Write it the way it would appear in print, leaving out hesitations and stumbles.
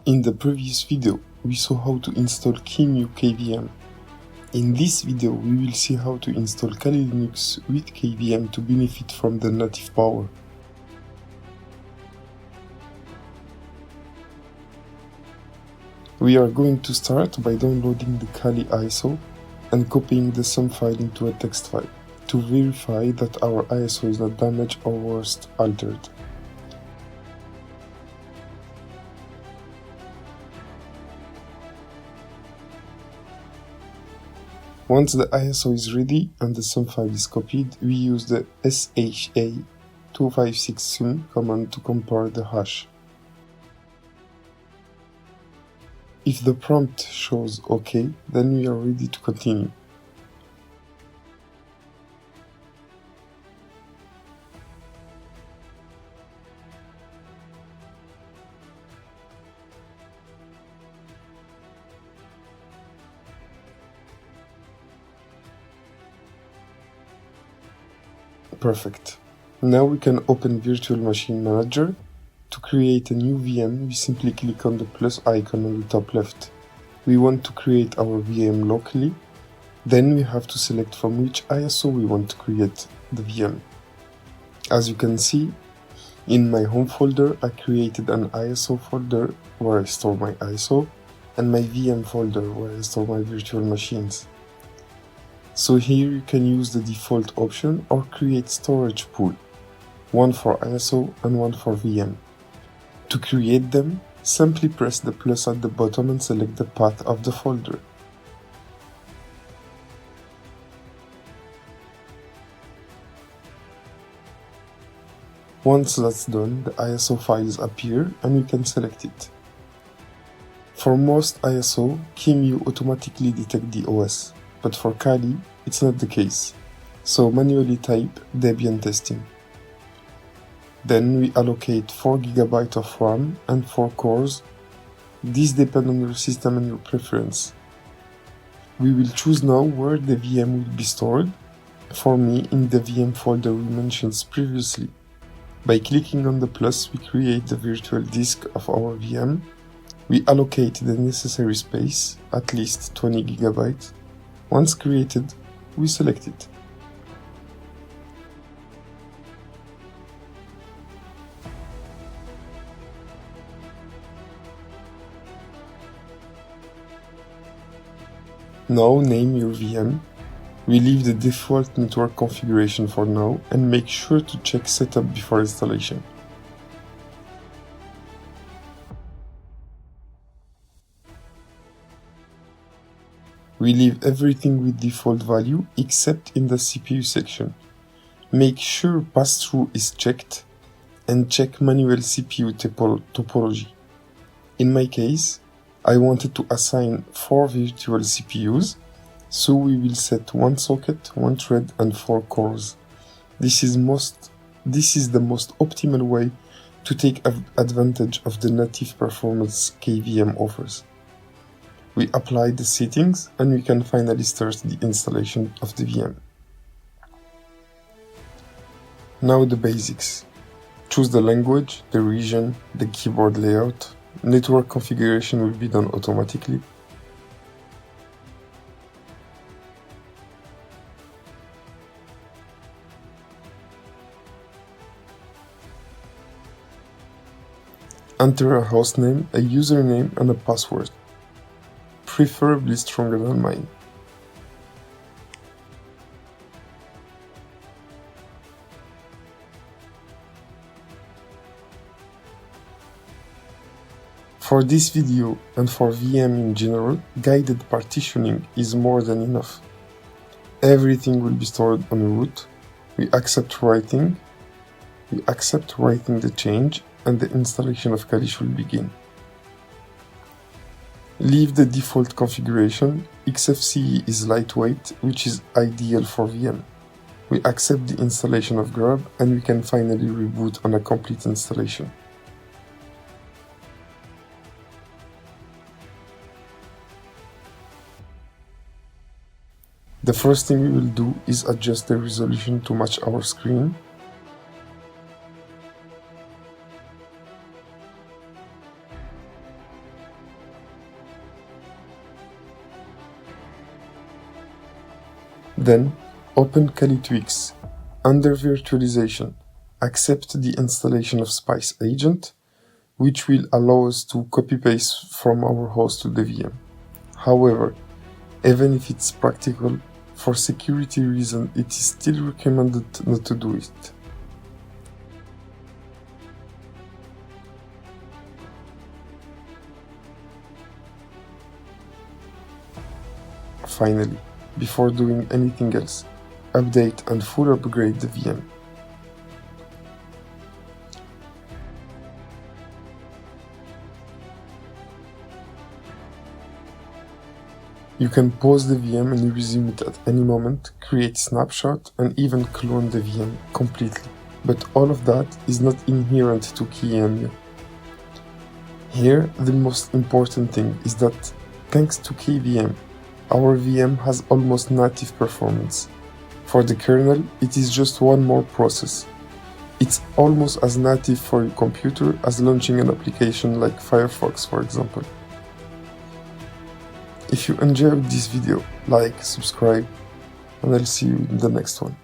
In the previous video, we saw how to install QEMU KVM. In this video, we will see how to install Kali Linux with KVM to benefit from the native power. We are going to start by downloading the Kali ISO and copying the SOM file into a text file to verify that our ISO is not damaged or worse, altered. Once the ISO is ready and the SOM file is copied, we use the sha256sum command to compare the hash. If the prompt shows OK, then we are ready to continue. Perfect. Now we can open Virtual Machine Manager. To create a new VM, we simply click on the plus icon on the top left. We want to create our VM locally. Then we have to select from which ISO we want to create the VM. As you can see, in my home folder, I created an ISO folder where I store my ISO and my VM folder where I store my virtual machines. So here you can use the default option or create storage pool, one for ISO and one for VM. To create them, simply press the plus at the bottom and select the path of the folder. Once that's done, the ISO files appear and we can select it. For most ISO, QEMU automatically detects the OS, but for Kali, it's not the case, so manually type Debian testing. Then we allocate 4 GB of RAM and 4 cores. These depend on your system and your preference. We will choose now where the VM will be stored. For me, in the VM folder we mentioned previously. By clicking on the plus, we create the virtual disk of our VM. We allocate the necessary space, at least 20 GB. Once created, we select it. Now name your VM. We leave the default network configuration for now and make sure to check setup before installation. We leave everything with default value except in the CPU section. Make sure pass-through is checked and check manual CPU topology. In my case, I wanted to assign 4 virtual CPUs, so we will set 1 socket, 1 thread and 4 cores. This is the most optimal way to take advantage of the native performance KVM offers. We apply the settings and we can finally start the installation of the VM. Now the basics. Choose the language, the region, the keyboard layout. Network configuration will be done automatically. Enter a hostname, a username and a password, preferably stronger than mine. For this video and for VM in general, guided partitioning is more than enough. Everything will be stored on root. We accept writing the change and the installation of Kali should begin. Leave the default configuration. XFCE is lightweight, which is ideal for VM. We accept the installation of Grub and we can finally reboot on a complete installation. The first thing we will do is adjust the resolution to match our screen. Then, open Kali Tweaks. Under Virtualization, accept the installation of Spice Agent, which will allow us to copy-paste from our host to the VM. However, even if it's practical, for security reasons, it is still recommended not to do it. Finally, before doing anything else, update and full upgrade the VM. You can pause the VM and resume it at any moment, create snapshot, and even clone the VM completely. But all of that is not inherent to QEMU. Here, the most important thing is that thanks to KVM, our VM has almost native performance. For the kernel, it is just one more process. It's almost as native for your computer as launching an application like Firefox, for example. If you enjoyed this video, like, subscribe, and I'll see you in the next one.